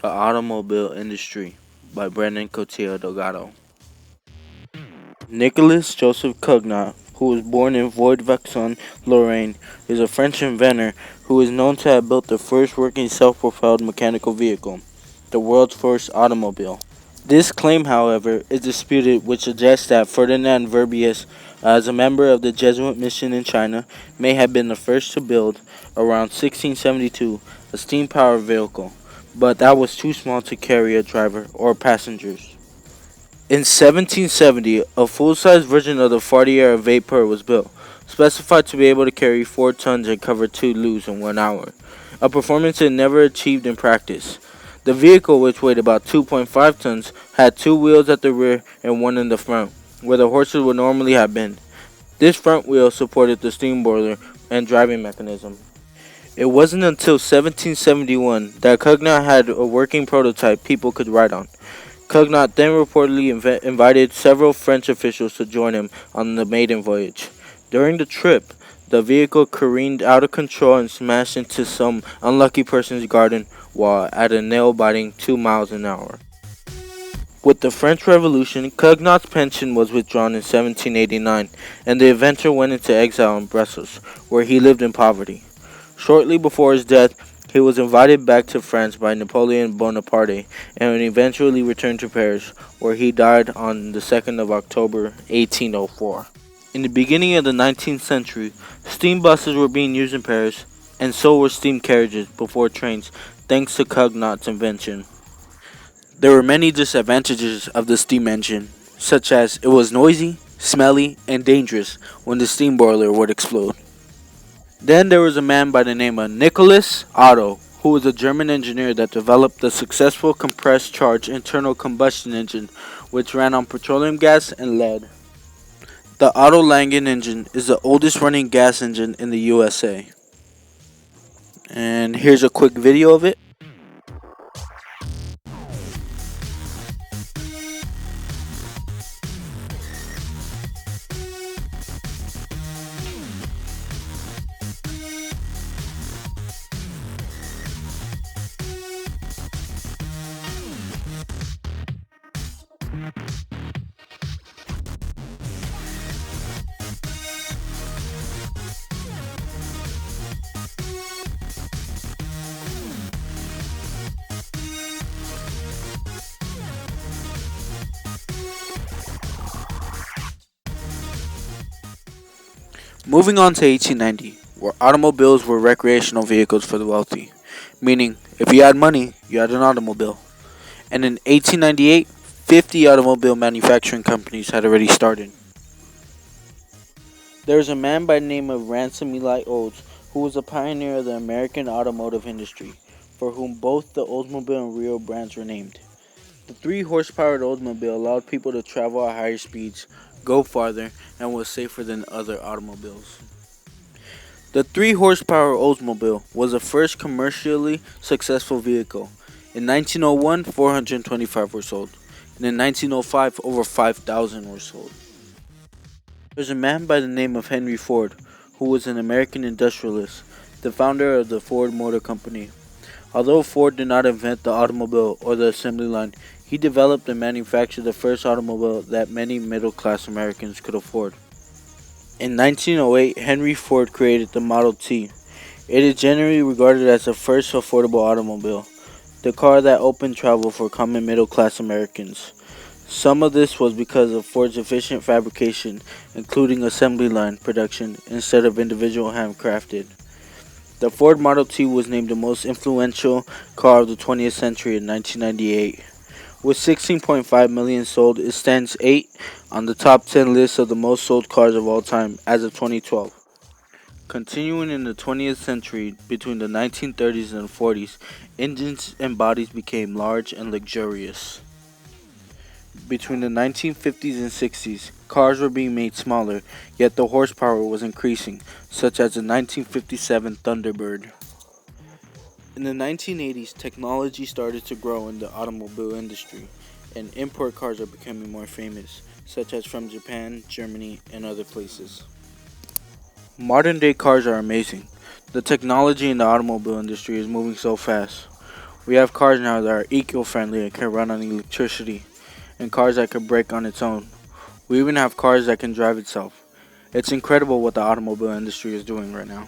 The Automobile Industry by Brendan Cotillo Delgado. Nicolas Joseph Cugnot, who was born in Void-Vexin, Lorraine, is a French inventor who is known to have built the first working self-propelled mechanical vehicle, the world's first automobile. This claim, however, is disputed, which suggests that Ferdinand Verbius, as a member of the Jesuit mission in China, may have been the first to build, around 1672, a steam-powered vehicle, but that was too small to carry a driver or passengers. In 1770, a full-size version of the Fardier Vapeur was built, specified to be able to carry 4 tons and cover 2 loos in 1 hour, a performance it never achieved in practice. The vehicle, which weighed about 2.5 tons, had 2 wheels at the rear and 1 in the front, where the horses would normally have been. This front wheel supported the steam boiler and driving mechanism. It wasn't until 1771 that Cugnot had a working prototype people could ride on. Cugnot then reportedly invited several French officials to join him on the maiden voyage. During the trip, the vehicle careened out of control and smashed into some unlucky person's garden wall at a nail-biting 2 miles an hour. With the French Revolution, Cugnot's pension was withdrawn in 1789, and the inventor went into exile in Brussels, where he lived in poverty. Shortly before his death, he was invited back to France by Napoleon Bonaparte and eventually returned to Paris, where he died on the 2nd of October, 1804. In the beginning of the 19th century, steam buses were being used in Paris, and so were steam carriages before trains, thanks to Cugnot's invention. There were many disadvantages of the steam engine, such as it was noisy, smelly, and dangerous when the steam boiler would explode. Then there was a man by the name of Nicolas Otto, who was a German engineer that developed the successful compressed charge internal combustion engine, which ran on petroleum gas and lead. The Otto Langen engine is the oldest running gas engine in the USA. And here's a quick video of it. Moving on to 1890, where automobiles were recreational vehicles for the wealthy, meaning if you had money, you had an automobile. And in 1898, 50 automobile manufacturing companies had already started. There is a man by the name of Ransom Eli Olds who was a pioneer of the American automotive industry, for whom both the Oldsmobile and Rio brands were named. The 3-horsepower Oldsmobile allowed people to travel at higher speeds, go farther, and was safer than other automobiles. The 3-horsepower Oldsmobile was the first commercially successful vehicle. In 1901, 425 were sold, and in 1905, over 5,000 were sold. There's a man by the name of Henry Ford, who was an American industrialist, the founder of the Ford Motor Company. Although Ford did not invent the automobile or the assembly line, he developed and manufactured the first automobile that many middle-class Americans could afford. In 1908, Henry Ford created the Model T. It is generally regarded as the first affordable automobile, the car that opened travel for common middle-class Americans. Some of this was because of Ford's efficient fabrication, including assembly line production instead of individual handcrafted. The Ford Model T was named the most influential car of the 20th century in 1998. With 16.5 million sold, it stands 8 on the top 10 list of the most sold cars of all time as of 2012. Continuing in the 20th century, between the 1930s and 40s, engines and bodies became large and luxurious. Between the 1950s and 60s, cars were being made smaller, yet the horsepower was increasing, such as the 1957 Thunderbird. In the 1980s, technology started to grow in the automobile industry, and import cars are becoming more famous, such as from Japan, Germany, and other places. Modern day cars are amazing. The technology in the automobile industry is moving so fast. We have cars now that are eco-friendly and can run on electricity, and cars that can brake on its own. We even have cars that can drive itself. It's incredible what the automobile industry is doing right now.